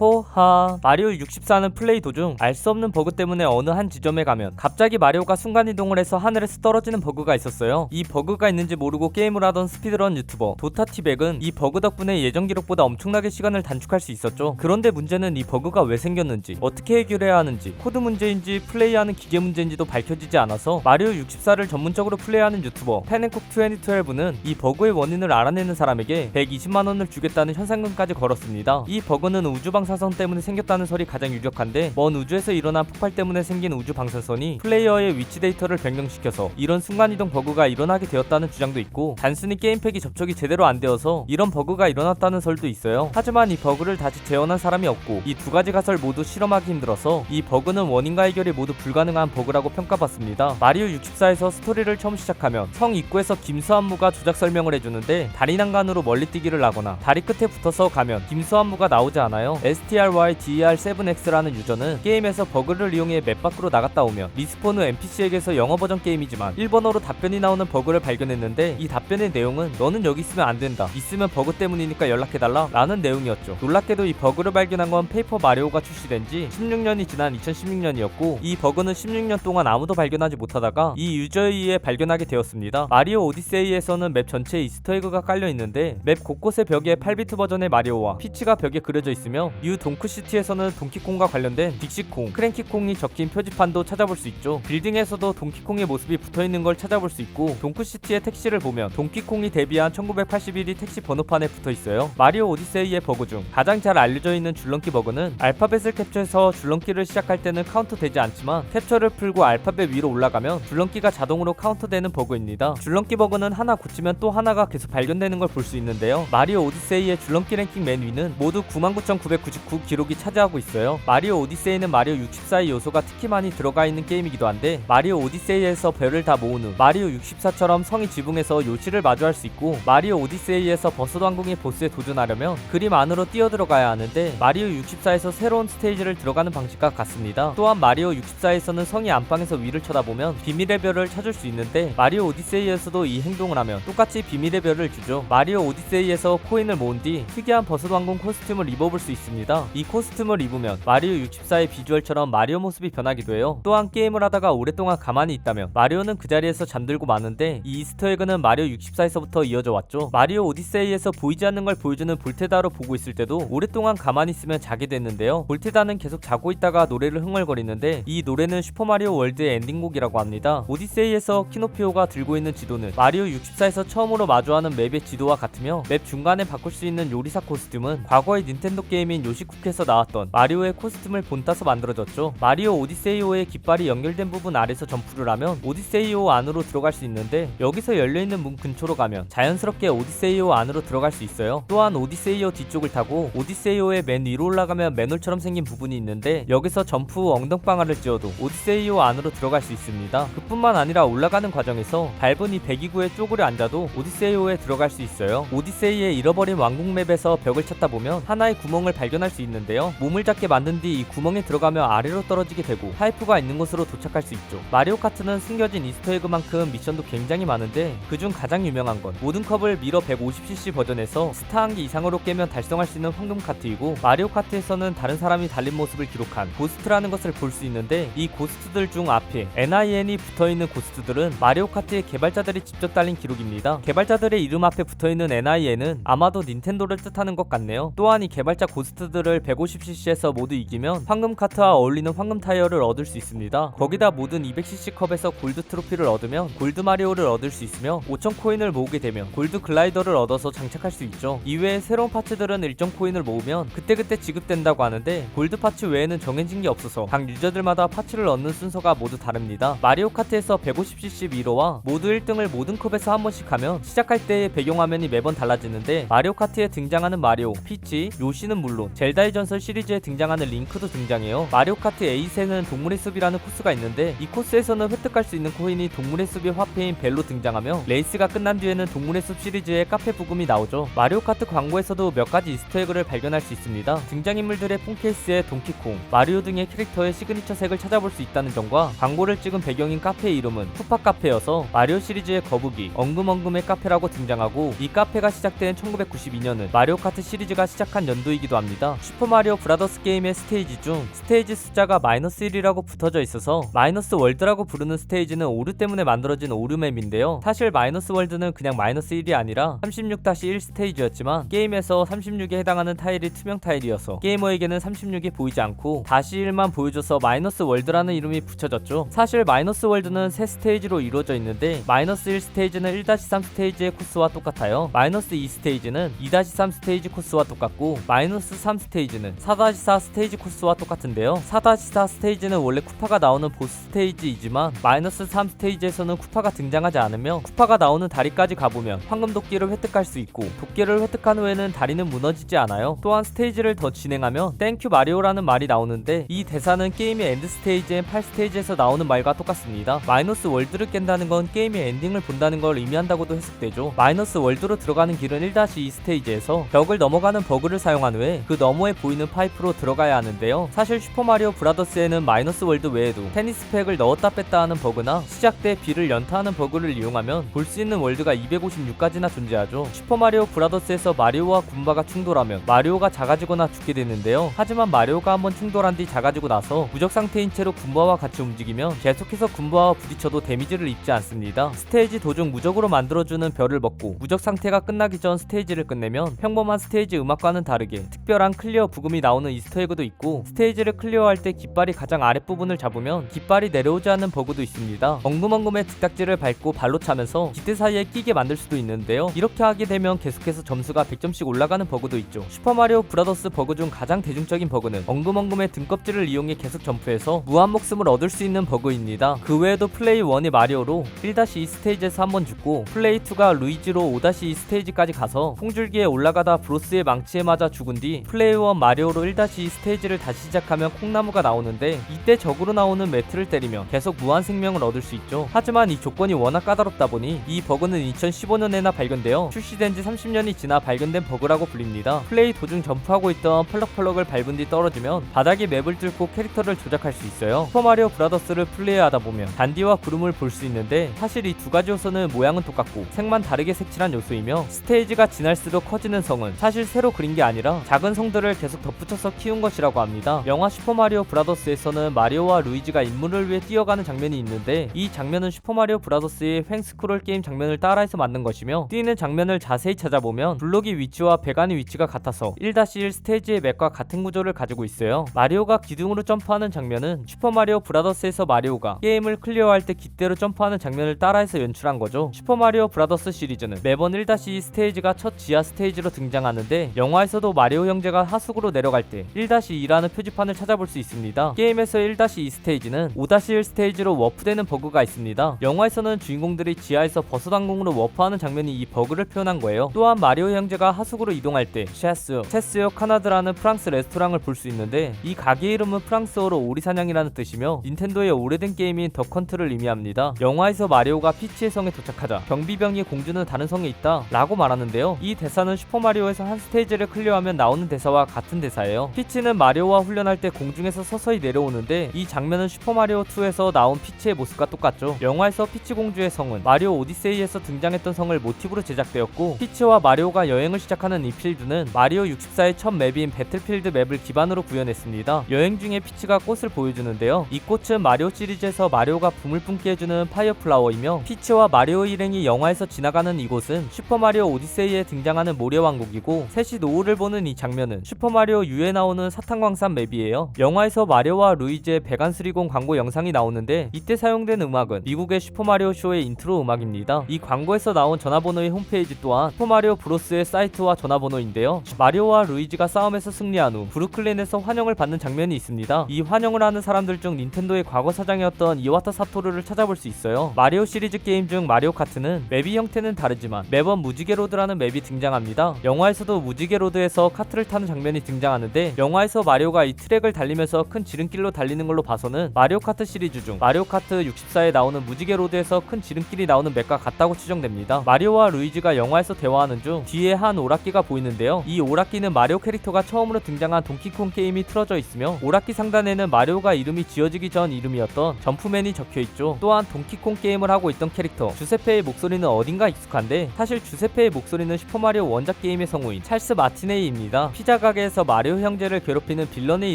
호하. 마리오 64는 플레이 도중 알 수 없는 버그 때문에 어느 한 지점에 가면 갑자기 마리오가 순간이동을 해서 하늘에서 떨어지는 버그가 있었어요. 이 버그가 있는지 모르고 게임을 하던 스피드런 유튜버 도타티백은 이 버그 덕분에 예전 기록보다 엄청나게 시간을 단축할 수 있었죠. 그런데 문제는 이 버그가 왜 생겼는지, 어떻게 해결해야 하는지, 코드 문제인지 플레이하는 기계 문제인지도 밝혀지지 않아서 마리오 64를 전문적으로 플레이하는 유튜버 팬앤콕2012는 이 버그의 원인을 알아내는 사람에게 120만원을 주겠다는 현상금까지 걸었습니다. 이 버그는 우주방사선 때문에 생겼다는 설이 가장 유력한데, 먼 우주에서 일어난 폭발 때문에 생긴 우주방사선이 플레이어의 위치 데이터를 변경시켜서 이런 순간이동 버그가 일어나게 되었다는 주장도 있고, 단순히 게임팩이 접촉이 제대로 안 되어서 이런 버그가 일어났다는 설도 있어요. 하지만 이 버그를 다시 재현한 사람이 없고 이 두 가지 가설 모두 실험하기 힘들어서 이 버그는 원인과 해결이 모두 불가능한 버그라고 평가받습니다. 마리오 64에서 스토리를 처음 시작하면 성 입구에서 김수한무가 조작 설명을 해주는데, 다리 난간으로 멀리 뛰기를 하거나 다리 끝에 붙어서 가면 김수한무가 나오지 않아요. STRYDER7X라는 유저는 게임에서 버그를 이용해 맵 밖으로 나갔다 오면 리스폰 후 NPC에게서 영어 버전 게임이지만 일본어로 답변이 나오는 버그를 발견했는데, 이 답변의 내용은 너는 여기 있으면 안 된다, 있으면 버그 때문이니까 연락해달라 라는 내용이었죠. 놀랍게도 이 버그를 발견한 건 페이퍼 마리오가 출시된 지 16년이 지난 2016년이었고, 이 버그는 16년 동안 아무도 발견하지 못하다가 이 유저에 의해 발견하게 되었습니다. 마리오 오디세이에서는 맵 전체에 이스터에그가 깔려 있는데, 맵 곳곳의 벽에 8비트 버전의 마리오와 피치가 벽에 그려져 있으며, 뉴 동크시티에서는 동키콩과 관련된 딕시콩, 크랭키콩이 적힌 표지판도 찾아볼 수 있죠. 빌딩에서도 동키콩의 모습이 붙어있는 걸 찾아볼 수 있고, 동크시티의 택시를 보면 동키콩이 데뷔한 1981이 택시 번호판에 붙어있어요. 마리오 오디세이의 버그 중 가장 잘 알려져 있는 줄넘기 버그는, 알파벳을 캡처해서 줄넘기를 시작할 때는 카운트 되지 않지만 캡처를 풀고 알파벳 위로 올라가면 줄넘기가 자동으로 카운트되는 버그입니다. 줄넘기 버그는 하나 고치면 또 하나가 계속 발견되는 걸 볼 수 있는데요. 마리오 오디세이의 줄넘기 랭킹 맨 위는 모두 99,999 기록이 차지하고 있어요. 마리오 오디세이는 마리오 64의 요소가 특히 많이 들어가 있는 게임이기도 한데, 마리오 오디세이에서 별을 다 모은 후 마리오 64처럼 성이 지붕에서 요시를 마주할 수 있고, 마리오 오디세이에서 버섯 왕궁의 보스에 도전하려면 그림 안으로 뛰어들어가야 하는데, 마리오 64에서 새로운 스테이지를 들어가는 방식과 같습니다. 또한 마리오 64에서는 성이 안방에서 위를 쳐다보면 비밀의 별을 찾을 수 있는데, 마리오 오디세이에서도 이 행동을 하면 똑같이 비밀의 별을 주죠. 마리오 오디세이에서 코인을 모은 뒤 특이한 버섯 왕궁 코스튬을 입어볼 수 있습니다. 이 코스튬을 입으면 마리오 64의 비주얼처럼 마리오 모습이 변하기도 해요. 또한 게임을 하다가 오랫동안 가만히 있다면 마리오는 그 자리에서 잠들고 마는데, 이 이스터에그는 마리오 64에서부터 이어져 왔죠. 마리오 오디세이에서 보이지 않는 걸 보여주는 볼테다로 보고 있을 때도 오랫동안 가만히 있으면 자게 됐는데요. 볼테다는 계속 자고 있다가 노래를 흥얼거리는데, 이 노래는 슈퍼마리오 월드의 엔딩곡이라고 합니다. 오디세이에서 키노피오가 들고 있는 지도는 마리오 64에서 처음으로 마주하는 맵의 지도와 같으며, 맵 중간에 바꿀 수 있는 요리사 코스튬은 과거의 닌텐도 게임인 요시쿠크에서 나왔던 마리오의 코스튬을 본따서 만들어졌죠. 마리오 오디세이오의 깃발이 연결된 부분 아래서 점프를 하면 오디세이오 안으로 들어갈 수 있는데, 여기서 열려있는 문 근처로 가면 자연스럽게 오디세이오 안으로 들어갈 수 있어요. 또한 오디세이오 뒤쪽을 타고 오디세이오의 맨 위로 올라가면 맨홀처럼 생긴 부분이 있는데, 여기서 점프 후 엉덩방아를 찧어도 오디세이오 안으로 들어갈 수 있습니다. 그뿐만 아니라 올라가는 과정에서 밟은 이 배기구에 쪼그려 앉아도 오디세이오에 들어갈 수 있어요. 오디세이의 잃어버린 왕국 맵에서 벽을 찾다 보면 하나의 구멍을 발견할 수 있는데요. 몸을 작게 만든 뒤 이 구멍에 들어가면 아래로 떨어지게 되고 파이프가 있는 곳으로 도착할 수 있죠. 마리오 카트는 숨겨진 이스터에그만큼 미션도 굉장히 많은데, 그중 가장 유명한 건 모든 컵을 미러 150cc 버전에서 스타 1개 이상으로 깨면 달성할 수 있는 황금 카트이고, 마리오 카트에서는 다른 사람이 달린 모습을 기록한 고스트라는 것을 볼 수 있는데, 이 고스트들 중 앞에 NIN이 붙어있는 고스트들은 마리오 카트의 개발자들이 직접 달린 기록입니다. 개발자들의 이름 앞에 붙어있는 NIN은 아마도 닌텐도를 뜻하는 것 같네요. 또한 이 개발자 고스트들을 150cc에서 모두 이기면 황금 카트와 어울리는 황금 타이어를 얻을 수 있습니다. 거기다 모든 200cc 컵에서 골드 트로피를 얻으면 골드 마리오를 얻을 수 있으며, 5000 코인을 모으게 되면 골드 글라이더를 얻어서 장착할 수 있죠. 이외에 새로운 파츠들은 일정 코인을 모으면 그때그때 지급된다고 하는데, 골드 파츠 외에는 정해진 게 없어서 각 유저들마다 파츠를 얻는 순서가 모두 다릅니다. 마리오 카트에서 150cc 미러와 모두 1등을 모든 컵에서 한 번씩 하면 시작할 때의 배경화면이 매번 달라지는데, 마리오 카트에 등장하는 마리오, 피치, 요시는 물론 젤다의 전설 시리즈에 등장하는 링크도 등장해요. 마리오 카트 8에는 동물의 숲이라는 코스가 있는데, 이 코스에서는 획득할 수 있는 코인이 동물의 숲의 화폐인 벨로 등장하며, 레이스가 끝난 뒤에는 동물의 숲 시리즈의 카페 부금이 나오죠. 마리오 카트 광고에서도 몇 가지 이스터에그를 발견할 수 있습니다. 등장인물들의 폰케이스에 동키콩, 마리오 등의 캐릭터의 시그니처 색을 찾아볼 수 있다는 점과, 광고를 찍은 배경인 카페의 이름은 푸파 카페여서 마리오 시리즈의 거북이, 엉금엉금의 카페라고 등장하고, 이 카페가 시작된 1992년은 마리오 카트 시리즈가 시작한 연도이기도 합니다. 있습니다. 슈퍼마리오 브라더스 게임의 스테이지 중 스테이지 숫자가 -1이라고 붙어져 있어서 마이너스 월드라고 부르는 스테이지는 오류 때문에 만들어진 오류맵인데요. 사실 마이너스 월드는 그냥 -1이 아니라 36-1 스테이지였지만 게임에서 36에 해당하는 타일이 투명 타일이어서 게이머에게는 36이 보이지 않고 -1만 보여줘서 마이너스 월드라는 이름이 붙여졌죠. 사실 마이너스 월드는 세 스테이지로 이루어져 있는데 -1 스테이지는 1-3 스테이지의 코스와 똑같아요. -2 스테이지는 2-3 스테이지 코스와 똑같고 -3 스테이지는 4-4 스테이지 코스와 똑같은데요. 4-4 스테이지는 원래 쿠파가 나오는 보스 스테이지이지만 -3 스테이지에서는 쿠파가 등장하지 않으며 쿠파가 나오는 다리까지 가보면 황금 도끼를 획득할 수 있고 도끼를 획득한 후에는 다리는 무너지지 않아요. 또한 스테이지를 더 진행하면 땡큐 마리오라는 말이 나오는데 이 대사는 게임의 엔드 스테이지인 8스테이지에서 나오는 말과 똑같습니다. 마이너스 월드를 깬다는 건 게임의 엔딩을 본다는 걸 의미한다고도 해석되죠. 마이너스 월드로 들어가는 길은 1-2 스테이지에서 벽을 넘어가는 버그를 사용한 후에 그 너머에 보이는 파이프로 들어가야 하는데요. 사실 슈퍼마리오 브라더스에는 마이너스 월드 외에도 테니스 팩을 넣었다 뺐다 하는 버그나 시작 때 비를 연타하는 버그를 이용하면 볼 수 있는 월드가 256가지나 존재하죠. 슈퍼마리오 브라더스에서 마리오와 군바가 충돌하면 마리오가 작아지거나 죽게 되는데요. 하지만 마리오가 한번 충돌한 뒤 작아지고 나서 무적 상태인 채로 군바와 같이 움직이면 계속해서 군바와 부딪혀도 데미지를 입지 않습니다. 스테이지 도중 무적으로 만들어주는 별을 먹고 무적 상태가 끝나기 전 스테이지를 끝내면 평범한 스테이지 음악과는 다르게 특별한 클리어 부금이 나오는 이스터에그도 있고 스테이지를 클리어할 때 깃발이 가장 아랫부분을 잡으면 깃발이 내려오지 않는 버그도 있습니다. 엉금엉금의 득딱지를 밟고 발로 차면서 기대 사이에 끼게 만들 수도 있는데요. 이렇게 하게 되면 계속해서 점수가 100점씩 올라가는 버그도 있죠. 슈퍼마리오 브라더스 버그 중 가장 대중적인 버그는 엉금엉금의 등껍질을 이용해 계속 점프해서 무한 목숨을 얻을 수 있는 버그입니다. 그 외에도 플레이 1이 마리오로 1-2 스테이지에서 한번 죽고 플레이 2가 루이지로 5-2 스테이지까지 가서 풍줄기에 올라가다 브로스의 망치에 맞아 죽은 뒤 플레이 1 마리오로 1-2 스테이지를 다시 시작하면 콩나무가 나오는데 이때 적으로 나오는 매트를 때리면 계속 무한 생명을 얻을 수 있죠. 하지만 이 조건이 워낙 까다롭다 보니 이 버그는 2015년에나 발견되어 출시된 지 30년이 지나 발견된 버그라고 불립니다. 플레이 도중 점프하고 있던 펄럭펄럭을 밟은 뒤 떨어지면 바닥에 맵을 뚫고 캐릭터를 조작할 수 있어요. 슈퍼마리오 브라더스를 플레이하다 보면 단디와 구름을 볼 수 있는데 사실 이 두 가지 요소는 모양은 똑같고 색만 다르게 색칠한 요소이며 스테이지가 지날수록 커지는 성은 사실 새로 그린 게 아니라 작은 성들을 계속 덧붙여서 키운 것이라고 합니다. 영화 슈퍼마리오 브라더스에서는 마리오와 루이지가 임무를 위해 뛰어가는 장면이 있는데 이 장면은 슈퍼마리오 브라더스의 횡스크롤 게임 장면을 따라해서 만든 것이며 뛰는 장면을 자세히 찾아보면 블록의 위치와 배관의 위치가 같아서 1-1 스테이지의 맵과 같은 구조를 가지고 있어요. 마리오가 기둥으로 점프하는 장면은 슈퍼마리오 브라더스에서 마리오가 게임을 클리어할 때 깃대로 점프하는 장면을 따라해서 연출한 거죠. 슈퍼마리오 브라더스 시리즈는 매번 1-2 스테이지가 첫 지하 스테이지로 등장하는데 영화에서도 마리오 형제가 하수구로 내려갈 때 1-2라는 표지판을 찾아볼 수 있습니다. 게임에서 1-2 스테이지는 5-1 스테이지로 워프되는 버그가 있습니다. 영화에서는 주인공들이 지하에서 버섯 항공으로 워프하는 장면이 이 버그를 표현한 거예요. 또한 마리오 형제가 하수구로 이동할 때 체스요 카나드라는 프랑스 레스토랑을 볼 수 있는데 이 가게 이름은 프랑스어로 오리사냥이라는 뜻이며 닌텐도의 오래된 게임인 더컨트를 의미합니다. 영화에서 마리오가 피치의 성에 도착하자 경비병이 공주는 다른 성에 있다 라고 말하는데요. 이 대사는 슈퍼마리오에서 한 스테이지를 클리어하면 나오는 대사와 같은 대사예요. 피치는 마리오와 훈련할 때 공중에서 서서히 내려오는데 이 장면은 슈퍼마리오2에서 나온 피치의 모습과 똑같죠. 영화에서 피치 공주의 성은 마리오 오디세이에서 등장했던 성을 모티브로 제작되었고 피치와 마리오가 여행을 시작하는 이 필드는 마리오 64의 첫 맵인 배틀필드 맵을 기반으로 구현했습니다. 여행 중에 피치가 꽃을 보여주는데요. 이 꽃은 마리오 시리즈에서 마리오가 붐을 뿜게 해주는 파이어플라워이며 피치와 마리오 일행이 영화에서 지나가는 이곳은 슈퍼마리오 오디세이에 등장하는 모래왕국이고 셋이 노을을 보는 이 장면은 슈퍼마리오 U에 나오는 사탕광산 맵이에요. 영화에서 마리오와 루이지의 배관수리공 광고 영상이 나오는데 이때 사용된 음악은 미국의 슈퍼마리오 쇼의 인트로 음악입니다. 이 광고에서 나온 전화번호의 홈페이지 또한 슈퍼마리오 브로스의 사이트와 전화번호인데요. 마리오와 루이지가 싸움에서 승리한 후 브루클린에서 환영을 받는 장면이 있습니다. 이 환영을 하는 사람들 중 닌텐도의 과거 사장이었던 이와타 사토루를 찾아볼 수 있어요. 마리오 시리즈 게임 중 마리오 카트는 맵의 형태는 다르지만 매번 무지개 로드라는 맵이 등장합니다. 영화에서도 무지개 로드에서 카트를 타는 장면이 등장하는데 영화에서 마리오가 이 트랙을 달리면서 큰 지름길로 달리는 걸로 봐서는 마리오 카트 시리즈 중 마리오 카트 64에 나오는 무지개 로드에서 큰 지름길이 나오는 맵과 같다고 추정됩니다. 마리오와 루이지가 영화에서 대화하는 중 뒤에 한 오락기가 보이는데요. 이 오락기는 마리오 캐릭터가 처음으로 등장한 동키콩 게임이 틀어져 있으며 오락기 상단에는 마리오가 이름이 지어지기 전 이름이었던 점프맨이 적혀있죠. 또한 동키콩 게임을 하고 있던 캐릭터 주세페의 목소리는 어딘가 익숙한데 사실 주세페의 목소리는 슈퍼마리오 원작 게임의 성우인 찰스 마티네이입니다. 피자 피자 가게에서 마리오 형제를 괴롭히는 빌런의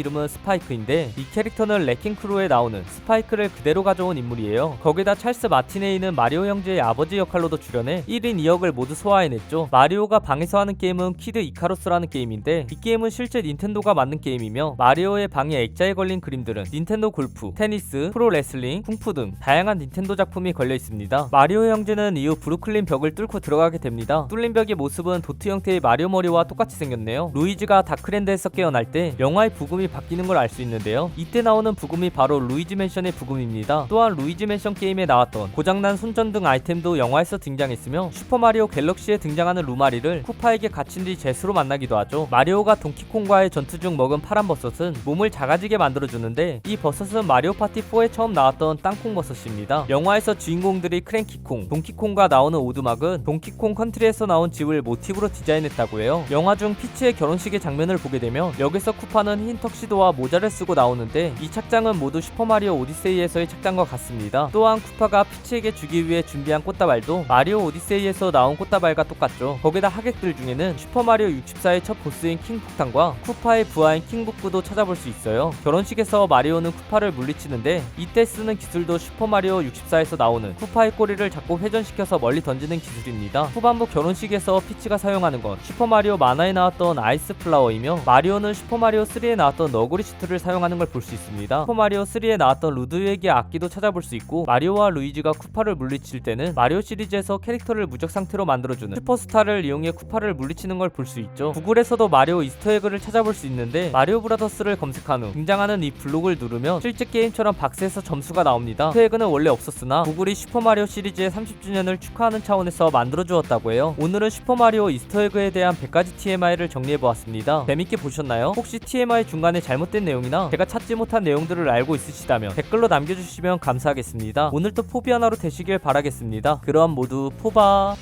이름은 스파이크인데 이 캐릭터는 레킹 크루에 나오는 스파이크를 그대로 가져온 인물이에요. 거기다 찰스 마티네이는 마리오 형제의 아버지 역할로도 출연해 1인 2역을 모두 소화해냈죠. 마리오가 방에서 하는 게임은 키드 이카로스라는 게임인데 이 게임은 실제 닌텐도가 만든 게임이며 마리오의 방에 액자에 걸린 그림들은 닌텐도 골프, 테니스, 프로레슬링, 쿵푸 등 다양한 닌텐도 작품이 걸려 있습니다. 마리오 형제는 이후 브루클린 벽을 뚫고 들어가게 됩니다. 뚫린 벽의 모습은 도트 형태의 마리오 머리와 똑같이 생겼네요. 루이지가 다크랜드에서 깨어날 때 영화의 부금이 바뀌는 걸 알 수 있는데요. 이때 나오는 부금이 바로 루이지 맨션의 부금입니다. 또한 루이지 맨션 게임에 나왔던 고장난 손전등 아이템도 영화에서 등장했으며 슈퍼마리오 갤럭시에 등장하는 루마리를 쿠파에게 갇힌 뒤 제수로 만나기도 하죠. 마리오가 동키콩과의 전투 중 먹은 파란 버섯은 몸을 작아지게 만들어주는데 이 버섯은 마리오 파티 4에 처음 나왔던 땅콩 버섯입니다. 영화에서 주인공들이 크랭키콩, 동키콩과 나오는 오두막은 동키콩 컨트리에서 나온 집을 모티브로 디자인했다고 해요. 영화 중 피치의 결혼식의 장면을 보게 되면 여기서 쿠파는 흰 턱시도와 모자를 쓰고 나오는데 이 착장은 모두 슈퍼마리오 오디세이에서의 착장과 같습니다. 또한 쿠파가 피치에게 주기 위해 준비한 꽃다발도 마리오 오디세이에서 나온 꽃다발과 똑같죠. 거기다 하객들 중에는 슈퍼마리오 64의 첫 보스인 킹폭탄과 쿠파의 부하인 킹북부도 찾아볼 수 있어요. 결혼식에서 마리오는 쿠파를 물리치는데 이때 쓰는 기술도 슈퍼마리오 64에서 나오는 쿠파의 꼬리를 잡고 회전시켜서 멀리 던지는 기술입니다. 후반부 결혼식에서 피치가 사용하는 건 슈퍼마리오 만화에 나왔던 아이스 플라워이며 마리오는 슈퍼마리오 3에 나왔던 너구리 슈트를 사용하는 걸 볼 수 있습니다. 슈퍼마리오 3에 나왔던 루드위기의 악기도 찾아볼 수 있고 마리오와 루이지가 쿠파를 물리칠 때는 마리오 시리즈에서 캐릭터를 무적 상태로 만들어주는 슈퍼스타를 이용해 쿠파를 물리치는 걸 볼 수 있죠. 구글에서도 마리오 이스터에그를 찾아볼 수 있는데 마리오 브라더스를 검색한 후 등장하는 이 블록을 누르면 실제 게임처럼 박스에서 점수가 나옵니다. 이스터에그는 원래 없었으나 구글이 슈퍼마리오 시리즈의 30주년을 축하하는 차원에서 만들어주었다고 해요. 오늘은 슈퍼마리오 이스터에그에 대한 100가지 TMI를 정리해보았습니다. 재밌게 보셨나요? 혹시 TMI 중간에 잘못된 내용이나 제가 찾지 못한 내용들을 알고 있으시다면 댓글로 남겨주시면 감사하겠습니다. 오늘도 포비 하나로 되시길 바라겠습니다. 그럼 모두 포바.